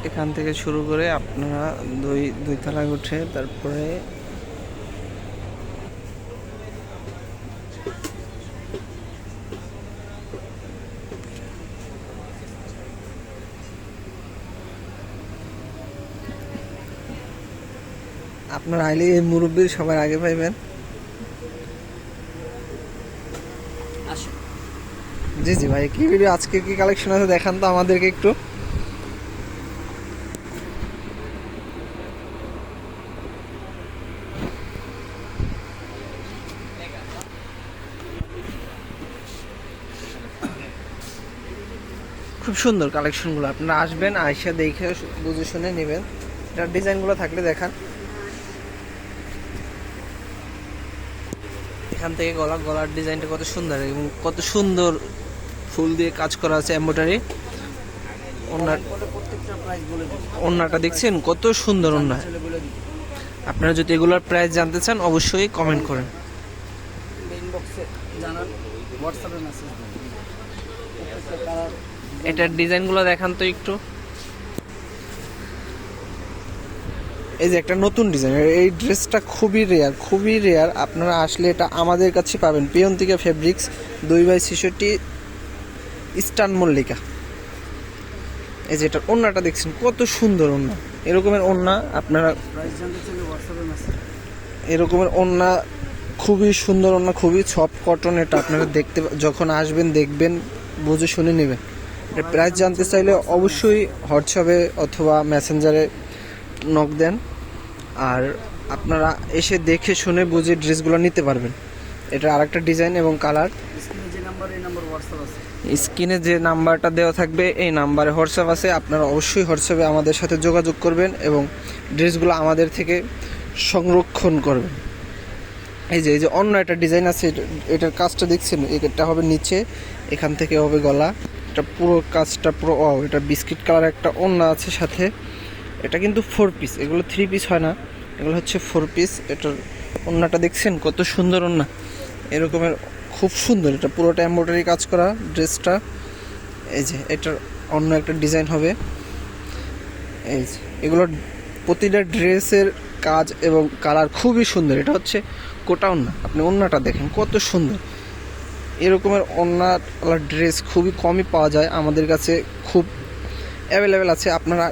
এখান থেকে শুরু করে আপনারা দুই তলায় উঠে তারপরে আপনারা আইলে এই মুরব্বীর সবার আগে পাইবেন। জি জি ভাই, কি ভিডিও আজকে কি কালেকশন আছে দেখান তো আমাদেরকে একটু। খুব সুন্দর কালেকশনগুলো, আপনারা আসবেন, আইসা দেখে বুঝে শুনে নেবেন। এটার ডিজাইনগুলো থাকলে দেখান। এখান থেকে গলার ডিজাইনটা কত সুন্দর এবং কত সুন্দর ফুল দিয়ে কাজ করা আছে, এমব্রয়ডারি। ওড়নাটা দেখছেন কত সুন্দর ওড়না। আপনারা যদি এগুলোর প্রাইস জানতে চান অবশ্যই কমেন্ট করেন। এটার ডিজাইনগুলো দেখান তো একটু। এই যে একটা নতুন ডিজাইন, এই ড্রেসটা খুবই রেয়ার। আপনারা আসলে এটা আমাদের কাছে পাবেন, পিয়ন্তিকা ফেব্রিক্স 2/66 ইস্টার্ন মল্লিকা। এই যে এটার ওড়নাটা দেখছেন কত সুন্দর ওড়না। এরকমের ওড়না আপনারা এরকমের ওড়না খুবই সুন্দর ওড়না, খুবই সফট কটন। এটা আপনারা দেখতে যখন আসবেন দেখবেন, বুঝে শুনে নেবেন। এর প্রাইস জানতে চাইলে অবশ্যই হোয়াটসঅ্যাপে অথবা মেসেঞ্জারে নক দেন, আর আপনারা এসে দেখে শুনে বুঝে ড্রেসগুলো নিতে পারবেন। এটা আরেকটা ডিজাইন এবং কালার। স্ক্রিনে যে নাম্বারটা দেওয়া থাকবে এই নাম্বারে হোয়াটসঅ্যাপ আছে, আপনারা অবশ্যই হোয়াটসঅ্যাপে আমাদের সাথে যোগাযোগ করবেন এবং ড্রেসগুলো আমাদের থেকে সংরক্ষণ করবেন। এই যে অন্য একটা ডিজাইন আছে, এটার কাজটা দেখছেন, এটা হবে নিচে, এখান থেকে হবে গলা। এটা পুরো কাজটা পুরো এটা বিস্কিট কালার একটা ওড়না আছে সাথে। এটা কিন্তু 4 পিস, এগুলো 3 পিস হয় না, এগুলো হচ্ছে 4 পিস। এটার ওড়নাটা দেখছেন কত সুন্দর ওড়না, এরকমের খুব সুন্দর। এটা পুরোটা এমব্রয়ডারি কাজ করা ড্রেসটা। এই যে এটার অন্য একটা ডিজাইন হবে। এই যে এগুলোর প্রতিটা ড্রেসের কাজ এবং কালার খুবই সুন্দর। এটা হচ্ছে কোটা ওড়না, আপনি ওড়নাটা দেখেন কত সুন্দর। এরকমের ওড়নাওয়ালা ড্রেস খুবই কমই পাওয়া যায়, আমাদের কাছে খুব অ্যাভেলেবেল আছে। আপনারা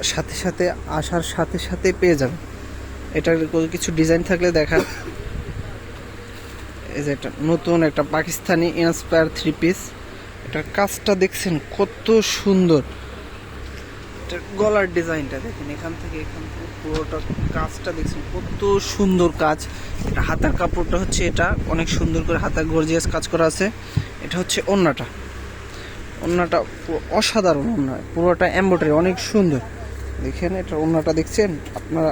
আসার সাথে পেয়ে যাবেন। এটার কিছু ডিজাইন থাকলে দেখান। এই যে এটা নতুন একটা পাকিস্তানি ইন্সপায়ার 3 পিস। এটার কাজটা দেখছেন কত সুন্দর। এটার গলার ডিজাইনটা দেখেন, এখান থেকে পুরোটা কাজটা দেখছেন কত সুন্দর কাজ। এটা হাতার কাপড়টা হচ্ছে, এটা অনেক সুন্দর করে হাতার গর্জিয়াস কাজ করা আছে। এটা হচ্ছে ওড়নাটা অসাধারণ ওড়না, পুরোটা এমব্রয়ডারি অনেক সুন্দর। দেখেন এটা ওড়নাটা দেখছেন। আপনারা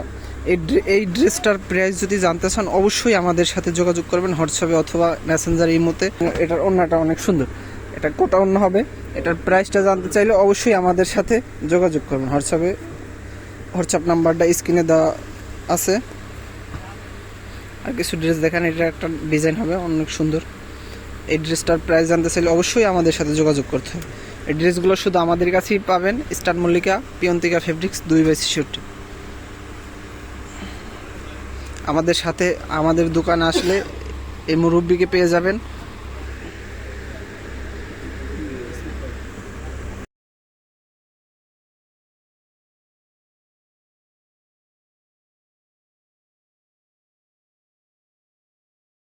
এই ড্রেসটার প্রাইস যদি জানতে চান অবশ্যই আমাদের সাথে যোগাযোগ করবেন হোয়াটসঅ্যাপে অথবা মেসেঞ্জার ইমোতে। এটার ওড়নাটা অনেক সুন্দর, এটা কোটা ওড়না হবে। এটার প্রাইসটা জানতে চাইলে অবশ্যই আমাদের সাথে যোগাযোগ করবেন হোয়াটসঅ্যাপ নাম্বারটা স্ক্রিনে দেওয়া আছে। আর কিছু ড্রেস দেখেন, এটা একটা ডিজাইন হবে অনেক সুন্দর। এই ড্রেসটার প্রাইস জানতে চাইলে অবশ্যই আমাদের সাথে যোগাযোগ করতে হবে। এই ড্রেসগুলো শুধু আমাদের কাছেই পাবেন, ইস্টার্ন মল্লিকা পিয়ন্তিকা ফেব্রিক্স 2/66। আমাদের দোকানে আসলে এই মুরব্বিকে পেয়ে যাবেন।